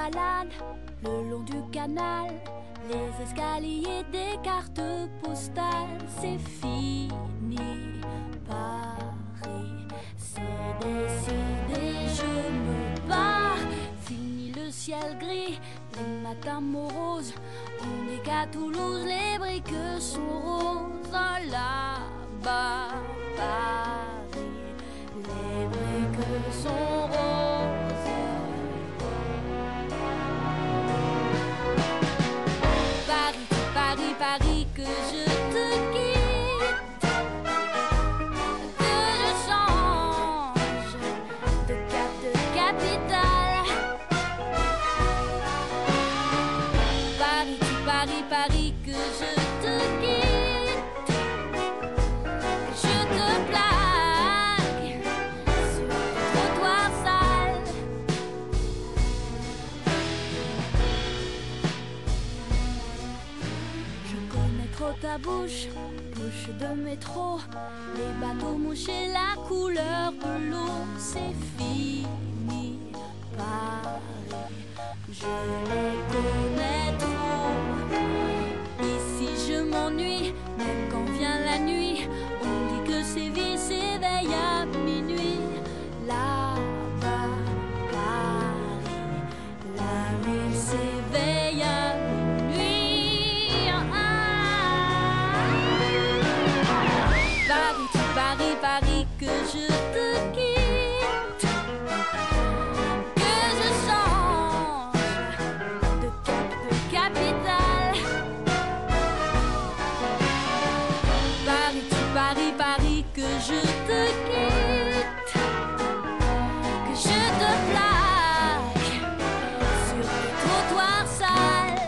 balade le long du canal, les escaliers des cartes postales. C'est fini, Paris, c'est décidé, je me bats. Fini le ciel gris, les matins moroses. On dit qu'à Toulouse les briques sont roses. Là-bas, Paris, les briques sont roses. Paris, Paris, Paris, que je te quitte, que je change de cap, de capitale. Paris, Paris, Paris, que je te quitte, que je te plaque sur le trottoir sale. Je connais trop ta bouche, bouche de métro, les bateaux mouches et la couleur de l'eau. C'est fini, Paris, je les connais trop. Ici je m'ennuie, même quand vient la nuit. On dit que Séville s'éveille à minuit. Là-bas, Paris, la ville s'éveille à minuit. Paris, Paris, Paris, que je te quitte, que je change de cap, de capitale. Paris, Paris, Paris, que je te quitte, que je te plaque sur le trottoir sale.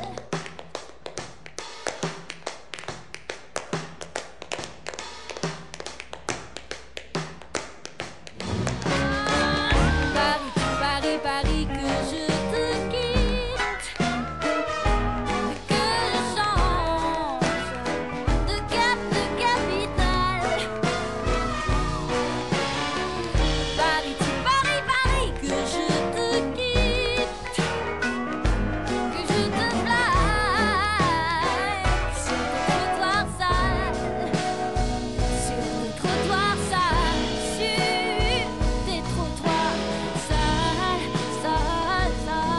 Paris, Paris, Paris, que je te quitte, que je change de cap, de capitale. Paris, Paris, Paris, que je te quitte, que je te plaque sur le trottoir sale, sur le trottoir sale, sur des trottoirs sales, sales, sales.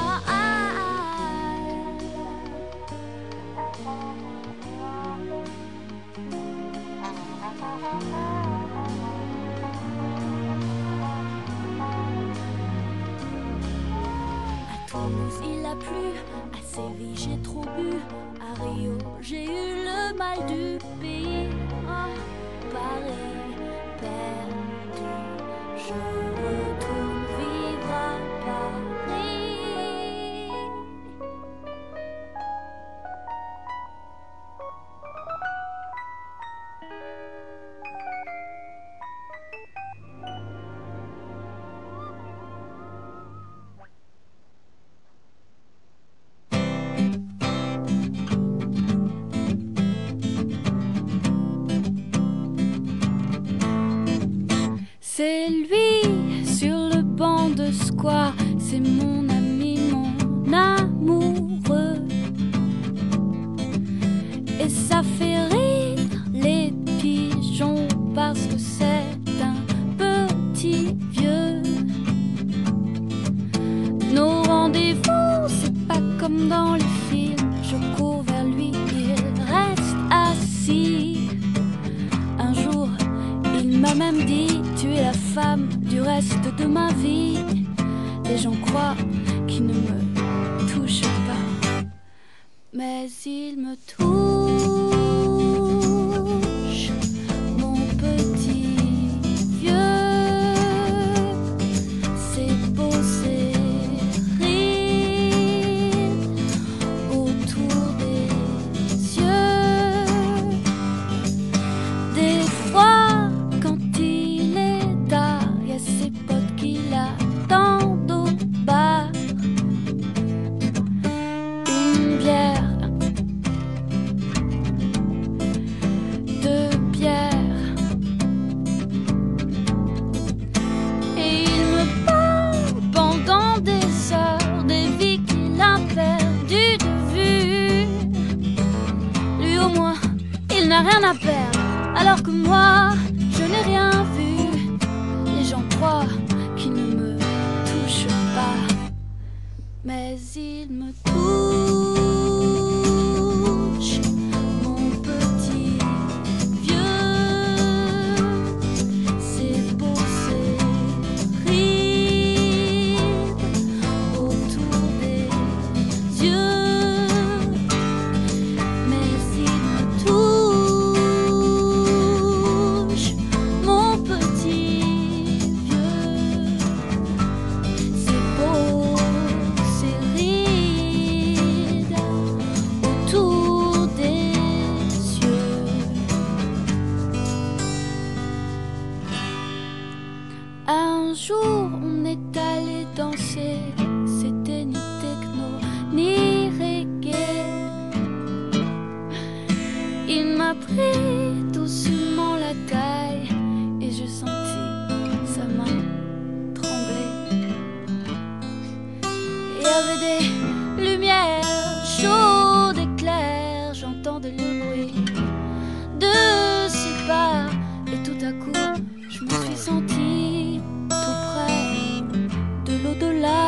À Toulouse il a plu, à Séville j'ai trop bu, à Rio j'ai eu le mal du pays. Ah, Paris perdu, je retourne vivre à Paris. C'est lui sur le banc de square, c'est mon ami, mon amoureux. Et ça fait rire les pigeons parce que c'est un petit vieux. Nos rendez-vous, c'est pas comme dans les films. Je cours vers lui, il reste assis. Un jour, il m'a même dit: tu es la femme du reste de ma vie. Les gens croient qu'il ne me touche pas, mais il me touche, mon petit vieux. C'est beau, c'est rire autour des yeux. Des fois, quand il est tard, y a ses potes qui l'attendent au bar. Une bière à perdre, alors que moi, je n'ai rien vu. Les gens croient qu'ils ne me touchent pas, mais ils me touchent, mon petit vieux. C'est beau, c'est rides autour des yeux, mais ils me touchent, mon petit vieux. C'est beau, c'est rides autour des yeux. Un jour, on est allé danser. C'était ni techno, ni reggae. Il m'a pris doucement la taille et j'ai senti sa main trembler. Il y avait des lumières chaudes et claires. J'entendais le bruit de ses pas. Et tout à coup, je me suis sentie tout près de l'au-delà.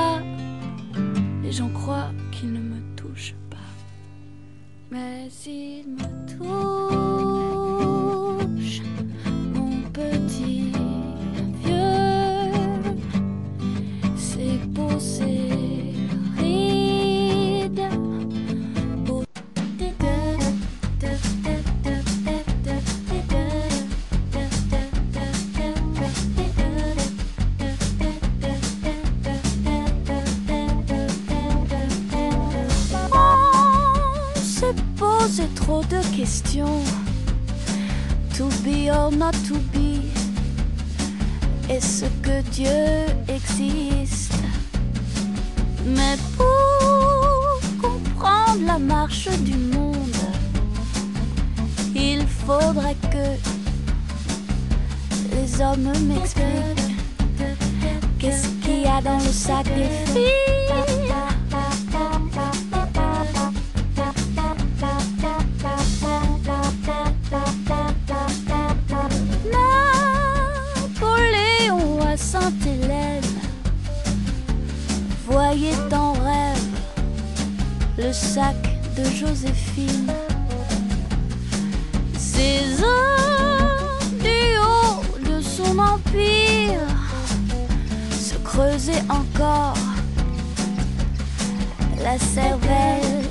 Les gens croient qu'ils ne me touchent pas, mais ils me touchent, mon petit vieux. C'est beau, c'est rides. On s'est posé trop de questions. To be or not to be. Est-ce que Dieu existe? Mais pour comprendre la marche du monde, il faudrait que les hommes m'expliquent qu'est-ce qu'il y a dans le sac des filles. Napoléon à Sainte-Hélène voyait en rêve le sac de Joséphine. Ces hommes du haut de son empire se creusaient encore la cervelle.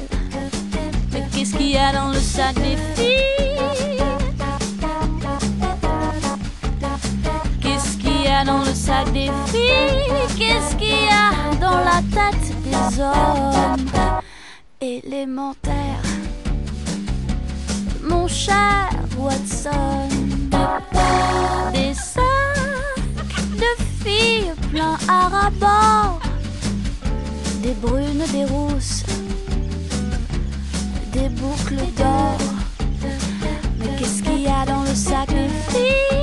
Mais qu'est-ce qu'il y a dans le sac des filles? Qu'est-ce qu'il y a dans le sac des filles? Qu'est-ce qu'il y a dans la tête des hommes? Élémentaire, mon cher Watson. Des sacs de filles pleins à ras-bord, des brunes, des rousses, des boucles d'or. Mais qu'est-ce qu'il y a dans le sac des filles?